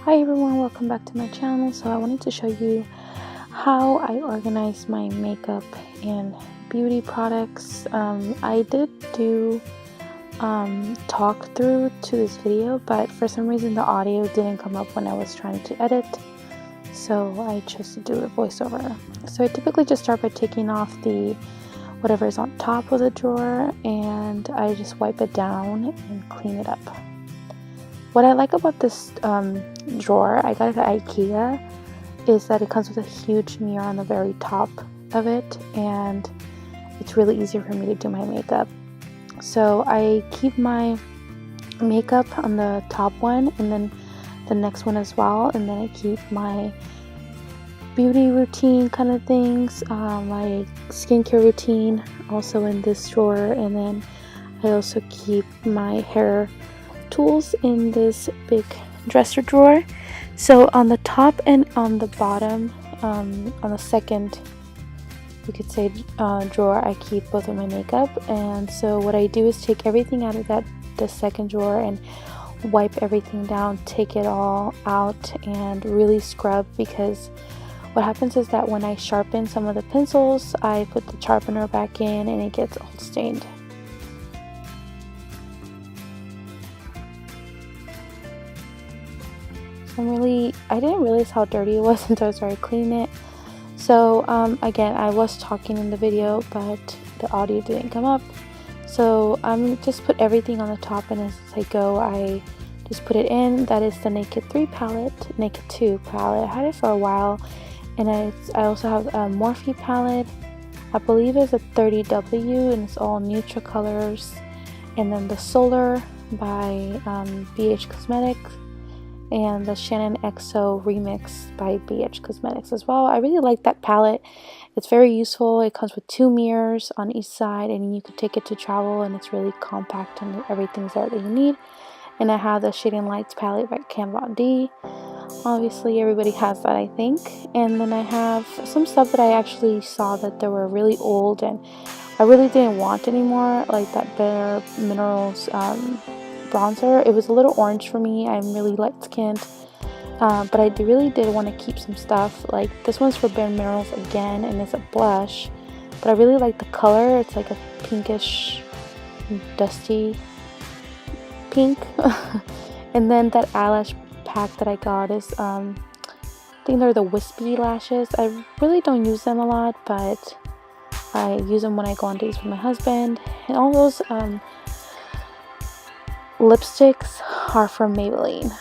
Hi everyone, welcome back to my channel. So I wanted to show you how I organize my makeup and beauty products. I did do talk through to this video, but for some reason the audio didn't come up when I was trying to edit, so I chose to do a voiceover. So I typically just start by taking off the whatever is on top of the drawer, and I just wipe it down and clean it up. What I like about this drawer, I got it at IKEA, is that it comes with a huge mirror on the very top of it, and it's really easier for me to do my makeup. So I keep my makeup on the top one and then the next one as well, and then I keep my beauty routine kind of things, my skincare routine also in this drawer, and then I also keep my hair tools in this big dresser drawer. So on the top and on the bottom, on the second, you could say, drawer, I keep both of my makeup. And so what I do is take everything out of the second drawer and wipe everything down, take it all out and really scrub, because what happens is that when I sharpen some of the pencils, I put the sharpener back in and it gets all stained. I didn't realize how dirty it was until I started cleaning it. So again, I was talking in the video, but the audio didn't come up. So I'm just put everything on the top, and as I go, I just put it in. That is the Naked 3 palette, Naked 2 palette. I had it for a while, and I also have a Morphe palette. I believe it's a 30W, and it's all neutral colors. And then the Solar by BH Cosmetics, and the Shannon XO Remix by BH Cosmetics as well. I really like that palette. It's very useful. It comes with 2 mirrors on each side, and you can take it to travel, and it's really compact and everything's there that you need. And I have the Shading Lights palette by Kat Von D. Obviously everybody has that, I think. And then I have some stuff that I actually saw that they were really old and I really didn't want anymore, like that Bare Minerals bronzer. It was a little orange for me. I'm really light skinned, but I really did want to keep some stuff. Like this one's for Bare Minerals again, and it's a blush, but I really like the color. It's like a pinkish dusty pink. And then that eyelash pack that I got is I think they're the wispy lashes. I really don't use them a lot, but I use them when I go on dates with my husband. And all those lipsticks are from Maybelline.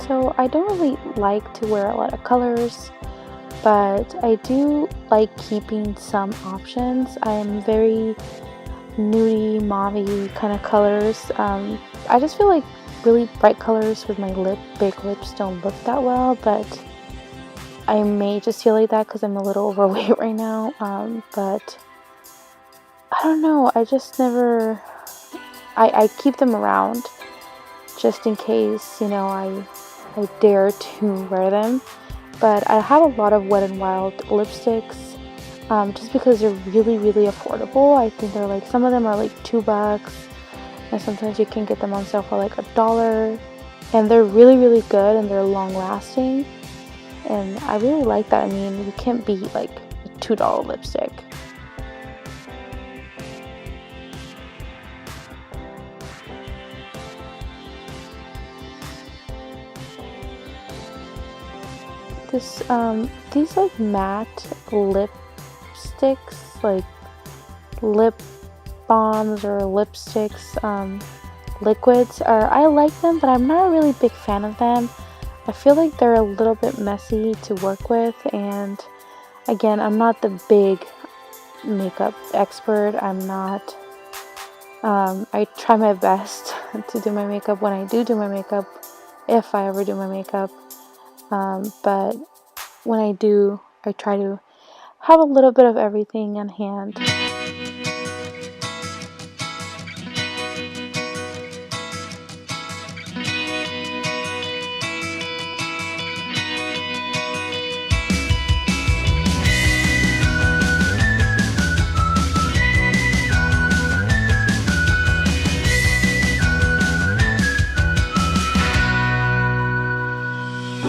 So I don't really like to wear a lot of colors, but I do like keeping some options. I am very nudie, mauvey kind of colors. I just feel like really bright colors with my big lips don't look that well, but I may just feel like that because I'm a little overweight right now. But I don't know, I just never, I keep them around just in case, you know, I dare to wear them. But I have a lot of Wet n Wild lipsticks, just because they're really affordable. I think they're like, some of them are like $2, and sometimes you can get them on sale for like $1, and they're really good, and they're long lasting, and I really like that. I mean, you can't beat like a $2 lipstick. These like matte lipsticks, like lip balms or lipsticks, liquids, I like them, but I'm not a really big fan of them. I feel like they're a little bit messy to work with, and again, I'm not the big makeup expert. I'm not, I try my best to do my makeup when I do my makeup, if I ever do my makeup. But when I do, I try to have a little bit of everything on hand. On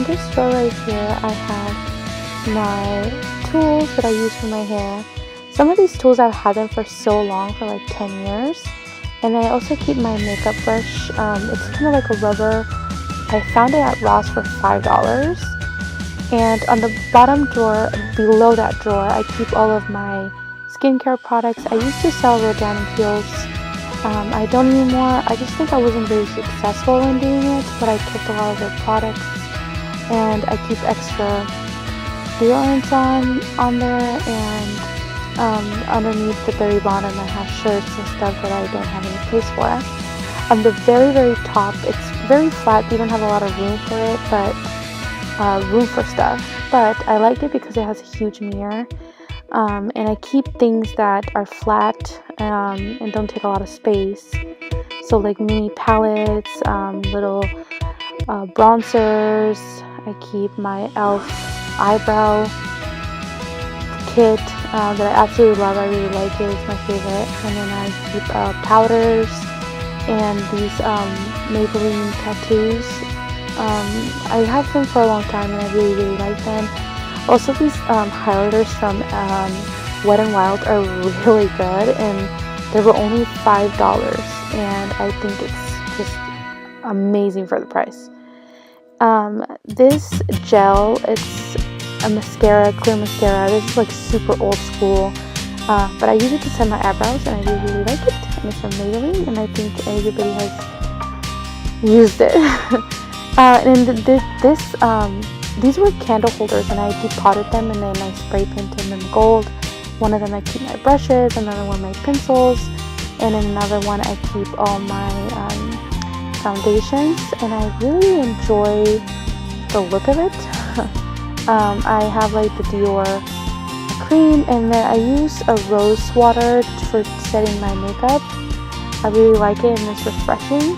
this drawer right here, I have my tools that I use for my hair. Some of these tools I've had them for so long, for like 10 years. And I also keep my makeup brush. It's kind of like a rubber. I found it at Ross for $5. And on the bottom drawer, below that drawer, I keep all of my skincare products. I used to sell Rodan and Peels. I don't anymore. I just think I wasn't very successful in doing it, but I kept a lot of their products. And I keep extra deodorants on there, and underneath the very bottom I have shirts and stuff that I don't have any place for. On the very, very top, it's very flat. You don't have a lot of room for it, but room for stuff. But I like it because it has a huge mirror, and I keep things that are flat and don't take a lot of space. So like mini palettes, little bronzers. I keep my e.l.f. eyebrow kit that I absolutely love. I really like it. It's my favorite. And then I keep powders and these Maybelline tattoos. I have them for a long time and I really, really like them. Also, these highlighters from Wet n Wild are really good, and they were only $5, and I think it's just amazing for the price. This gel, it's a mascara, clear mascara. This is like super old school, but I use it to set my eyebrows, and I really, really like it. And it's from Maybelline, and I think everybody has used it. And these were candle holders, and I depotted them, and then I spray painted them gold. One of them I keep my brushes, another one my pencils, and in another one I keep all my foundations, and I really enjoy the look of it. I have like the Dior cream, and then I use a rose water for setting my makeup. I really like it, and it's refreshing.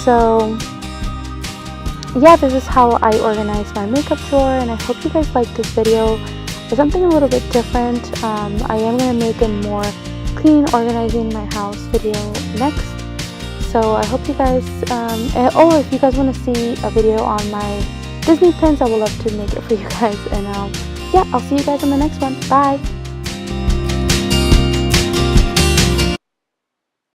So yeah, this is how I organize my makeup drawer, and I hope you guys like this video. It's something a little bit different. I am going to make a more clean, organizing my house video next. So I hope you guys, if you guys want to see a video on my Disney pins, I would love to make it for you guys. And yeah, I'll see you guys on the next one. Bye!